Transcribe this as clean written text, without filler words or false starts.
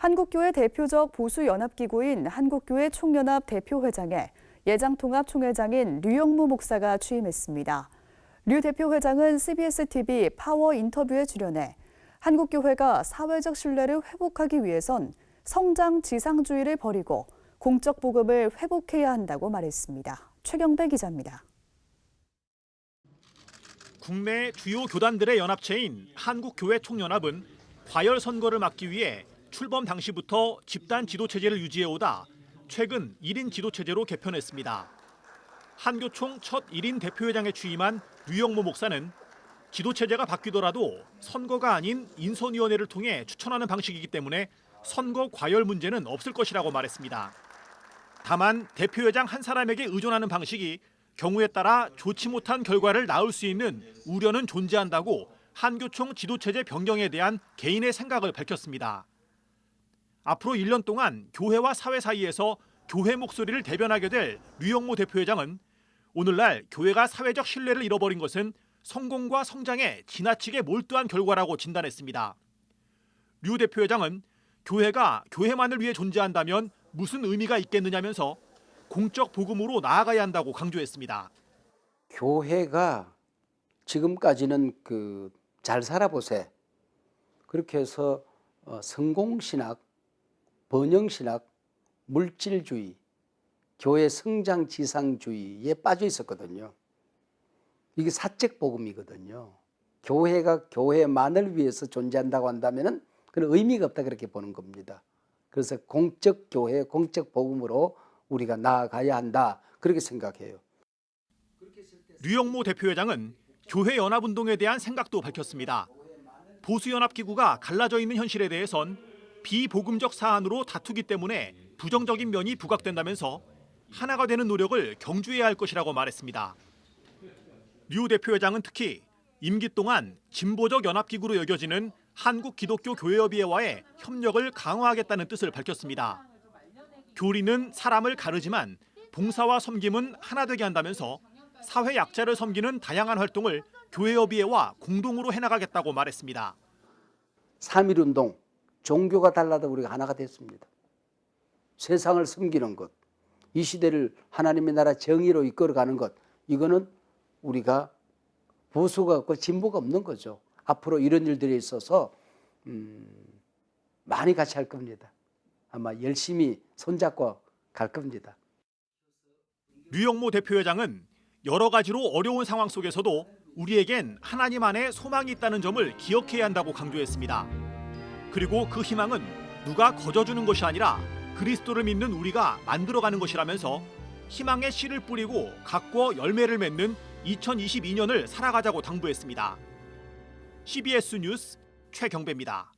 한국교회 대표적 보수연합기구인 한국교회 총연합 대표회장에 예장통합총회장인 류영무 목사가 취임했습니다. 류 대표회장은 CBS-TV 파워 인터뷰에 출연해 한국교회가 사회적 신뢰를 회복하기 위해선 성장 지상주의를 버리고 공적 복음을 회복해야 한다고 말했습니다. 최경배 기자입니다. 국내 주요 교단들의 연합체인 한국교회 총연합은 과열 선거를 막기 위해 출범 당시부터 집단 지도체제를 유지해오다 최근 1인 지도체제로 개편했습니다. 한교총 첫 1인 대표회장에 취임한 류영무 목사는 지도체제가 바뀌더라도 선거가 아닌 인선위원회를 통해 추천하는 방식이기 때문에 선거 과열 문제는 없을 것이라고 말했습니다. 다만 대표회장 한 사람에게 의존하는 방식이 경우에 따라 좋지 못한 결과를 낳을 수 있는 우려는 존재한다고 한교총 지도체제 변경에 대한 개인의 생각을 밝혔습니다. 앞으로 1년 동안 교회와 사회 사이에서 교회 목소리를 대변하게 될 류영무 대표회장은 오늘날 교회가 사회적 신뢰를 잃어버린 것은 성공과 성장에 지나치게 몰두한 결과라고 진단했습니다. 류 대표회장은 교회가 교회만을 위해 존재한다면 무슨 의미가 있겠느냐면서 공적 복음으로 나아가야 한다고 강조했습니다. 교회가 지금까지는 잘 살아보세. 그렇게 해서 성공신학, 번영신학, 물질주의, 교회 성장 지상주의에 빠져 있었거든요. 이게 사적 복음이거든요. 교회가 교회만을 위해서 존재한다고 한다면 그런 의미가 없다 그렇게 보는 겁니다. 그래서 공적 교회, 공적 복음으로 우리가 나아가야 한다 그렇게 생각해요. 류영무 대표회장은 교회 연합운동에 대한 생각도 밝혔습니다. 보수연합기구가 갈라져 있는 현실에 대해선 비복음적 사안으로 다투기 때문에 부정적인 면이 부각된다면서 하나가 되는 노력을 경주해야 할 것이라고 말했습니다. 류 대표회장은 특히 임기 동안 진보적 연합기구로 여겨지는 한국기독교교회협의회와의 협력을 강화하겠다는 뜻을 밝혔습니다. 교리는 사람을 가르지만 봉사와 섬김은 하나 되게 한다면서 사회 약자를 섬기는 다양한 활동을 교회협의회와 공동으로 해나가겠다고 말했습니다. 3.1운동, 종교가 달라도 우리가 하나가 됐습니다. 세상을 섬기는 것, 이 시대를 하나님의 나라 정의로 이끌어가는 것, 이거는 우리가 보수가 없고 진보가 없는 거죠. 앞으로 이런 일들이 있어서 많이 같이 할 겁니다. 아마 열심히 손잡고 갈 겁니다. 류영무 대표회장은 여러 가지로 어려운 상황 속에서도 우리에겐 하나님 안에 소망이 있다는 점을 기억해야 한다고 강조했습니다. 그리고 그 희망은 누가 거저주는 것이 아니라 그리스도를 믿는 우리가 만들어가는 것이라면서 희망의 씨를 뿌리고 가꿔 열매를 맺는 2022년을 살아가자고 당부했습니다. CBS 뉴스 최경배입니다.